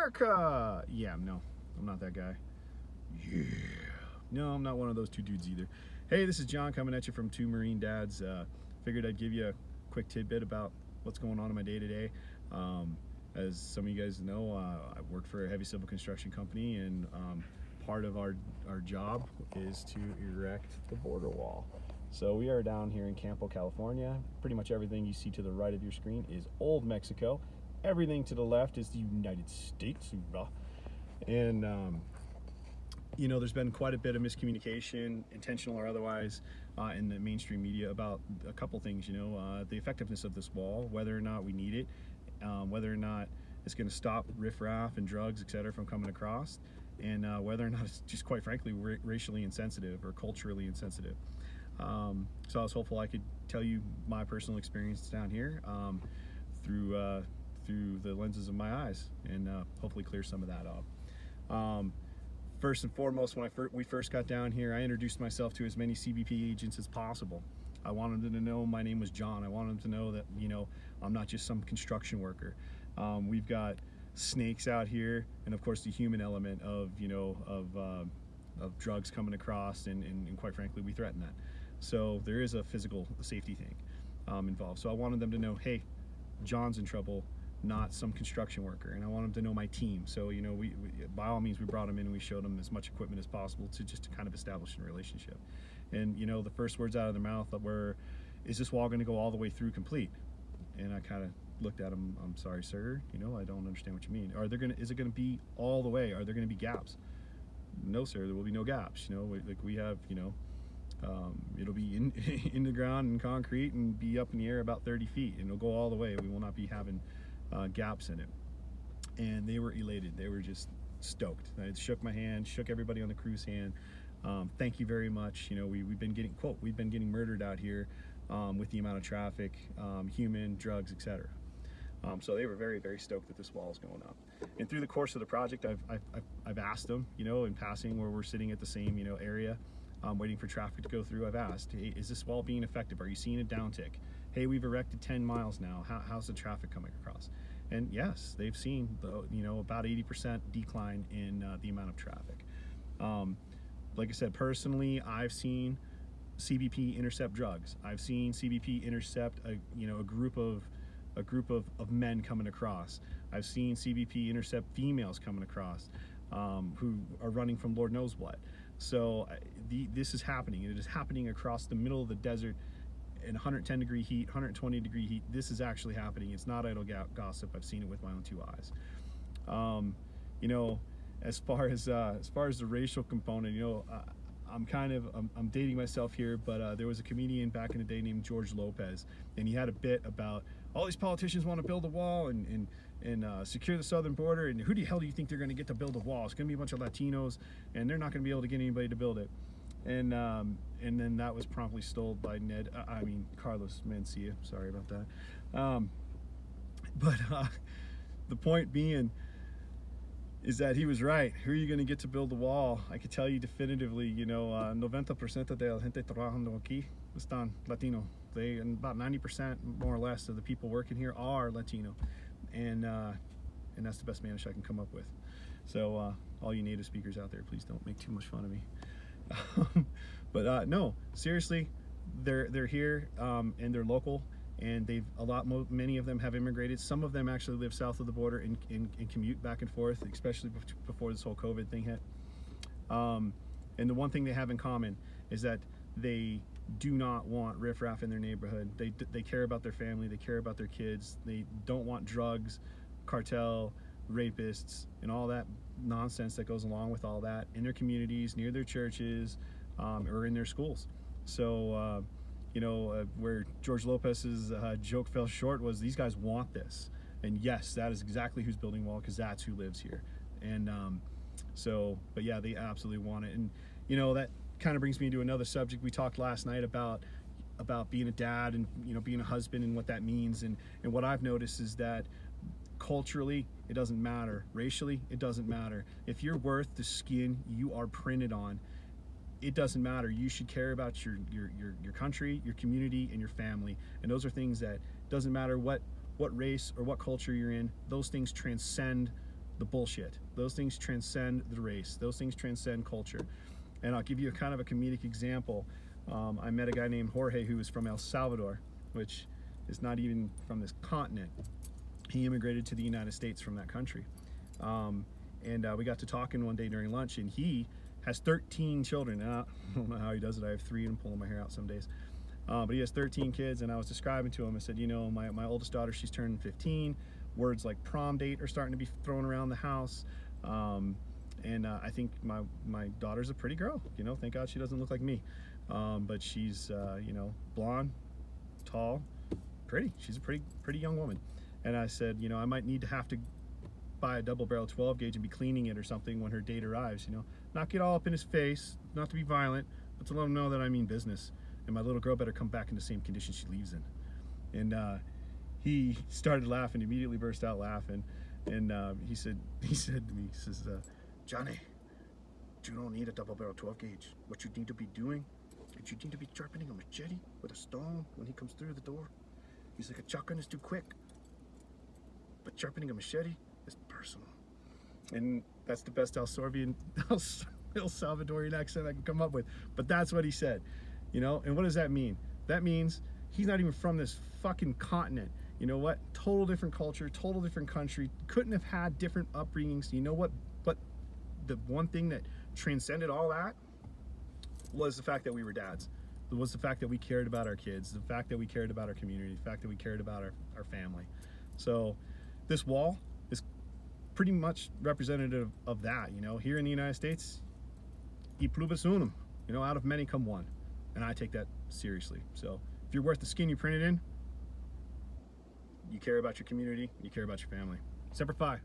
America. Yeah, no, I'm not that guy. Yeah. No, I'm not one of those two dudes either. Hey, this is John coming at you from Two Marine Dads. Figured I'd give you a quick tidbit about what's going on in my day-to-day. As some of you guys know, I work for a heavy civil construction company, and part of our job is to erect the border wall. So we are down here in Campo, California. Pretty much everything you see to the right of your screen is Old Mexico. Everything to the left is the United States. And you know, there's been quite a bit of miscommunication, intentional or otherwise, in the mainstream media about a couple things. You know, the effectiveness of this wall, whether or not we need it, whether or not it's going to stop riffraff and drugs, etc., from coming across, and whether or not it's just, quite frankly, racially insensitive or culturally insensitive. So I was hopeful I could tell you my personal experience down here through the lenses of my eyes, and hopefully clear some of that up. First and foremost, when we first got down here, I introduced myself to as many CBP agents as possible. I wanted them to know my name was John. I wanted them to know that, you know, I'm not just some construction worker. We've got snakes out here, and of course the human element of, you know, of drugs coming across, and quite frankly, we threaten that. So there is a physical safety thing involved. So I wanted them to know, hey, John's in trouble, not some construction worker, and I want them to know my team. So, you know, we by all means, we brought them in and we showed them as much equipment as possible to kind of establish a relationship. And, you know, the first words out of their mouth were, is this wall going to go all the way through complete? And I kind of looked at them, I'm sorry, sir, you know, I don't understand what you mean. Is it going to be all the way? Are there going to be gaps? No, sir, there will be no gaps. You know, like we have, you know, it'll be in the ground and concrete and be up in the air about 30 feet, and it'll go all the way. We will not be having gaps in it. And they were elated. They were just stoked. I shook my hand, shook everybody on the crew's hand. Thank you very much. You know, we've been getting, quote, we've been getting murdered out here with the amount of traffic, human, drugs, etc. So they were very, very stoked that this wall is going up. And through the course of the project, I've asked them, you know, in passing, where we're sitting at the same, you know, area, waiting for traffic to go through, I've asked, hey, is this wall being effective? Are you seeing a downtick? Hey, we've erected 10 miles now. How's the traffic coming across? And yes, they've seen the, you know, about 80% decline in the amount of traffic. Like I said, personally, I've seen CBP intercept drugs. I've seen CBP intercept a group of men coming across. I've seen CBP intercept females coming across who are running from Lord knows what. So this is happening. It is happening across the middle of the desert in 110-degree heat, 120-degree heat. This is actually happening. It's not idle gossip. I've seen it with my own two eyes. You know, as far as the racial component, you know, I'm dating myself here, but there was a comedian back in the day named George Lopez, and he had a bit about all these politicians want to build a wall and secure the southern border, and who the hell do you think they're going to get to build a wall? It's going to be a bunch of Latinos, and they're not going to be able to get anybody to build it. And then that was promptly stole by Carlos Mencia. Sorry about that. But the point being is that he was right. Who are you going to get to build the wall? I could tell you definitively, you know, 90% de la gente trabajando aquí están Latino. And about 90% more or less of the people working here are Latino. And that's the best Spanish I can come up with. So all you native speakers out there, please don't make too much fun of me. But no, seriously, they're here and they're local, and many of them have immigrated. Some of them actually live south of the border and commute back and forth, especially before this whole COVID thing hit. And the one thing they have in common is that they do not want riffraff in their neighborhood. They care about their family, they care about their kids, they don't want drugs, cartel, rapists, and all that nonsense that goes along with all that in their communities, near their churches, or in their schools. So you know, where George Lopez's joke fell short was these guys want this. And yes, that is exactly who's building wall, because that's who lives here. And but yeah, they absolutely want it. And you know, that kind of brings me to another subject. We talked last night about being a dad and, you know, being a husband and what that means. And what I've noticed is that culturally, it doesn't matter. Racially, it doesn't matter. If you're worth the skin you are printed on, it doesn't matter. You should care about your country, your community, and your family. And those are things that doesn't matter what race or what culture you're in. Those things transcend the bullshit. Those things transcend the race. Those things transcend culture. And I'll give you a kind of a comedic example. I met a guy named Jorge who was from El Salvador, which is not even from this continent. He immigrated to the United States from that country. We got to talking one day during lunch, and he has 13 children. And I don't know how he does it. I have 3 and I'm pulling my hair out some days. But he has 13 kids, and I was describing to him, I said, you know, my oldest daughter, she's turning 15. Words like prom date are starting to be thrown around the house. I think my daughter's a pretty girl, you know, thank God she doesn't look like me. But she's, you know, blonde, tall, pretty. She's a pretty young woman. And I said, you know, I might need to have to buy a double barrel 12 gauge and be cleaning it or something when her date arrives, you know. Not get all up in his face, not to be violent, but to let him know that I mean business. And my little girl better come back in the same condition she leaves in. And he started laughing, immediately burst out laughing. And he said to me, he says, Johnny, you don't need a double barrel 12 gauge. What you need to be doing is you need to be sharpening a machete with a stone when he comes through the door. He's like, a shotgun is too quick, but sharpening a machete is personal. And that's the best El Salvadorian accent I can come up with. But that's what he said, you know. And what does that mean? That means he's not even from this fucking continent. You know what? Total different culture, total different country. Couldn't have had different upbringings. You know what? But the one thing that transcended all that was the fact that we were dads. It was the fact that we cared about our kids, the fact that we cared about our community, the fact that we cared about our family. So this wall is pretty much representative of that. You know, here in the United States, e pluribus unum, you know, out of many come one. And I take that seriously. So if you're worth the skin you printed in, you care about your community, you care about your family. Semper Fi.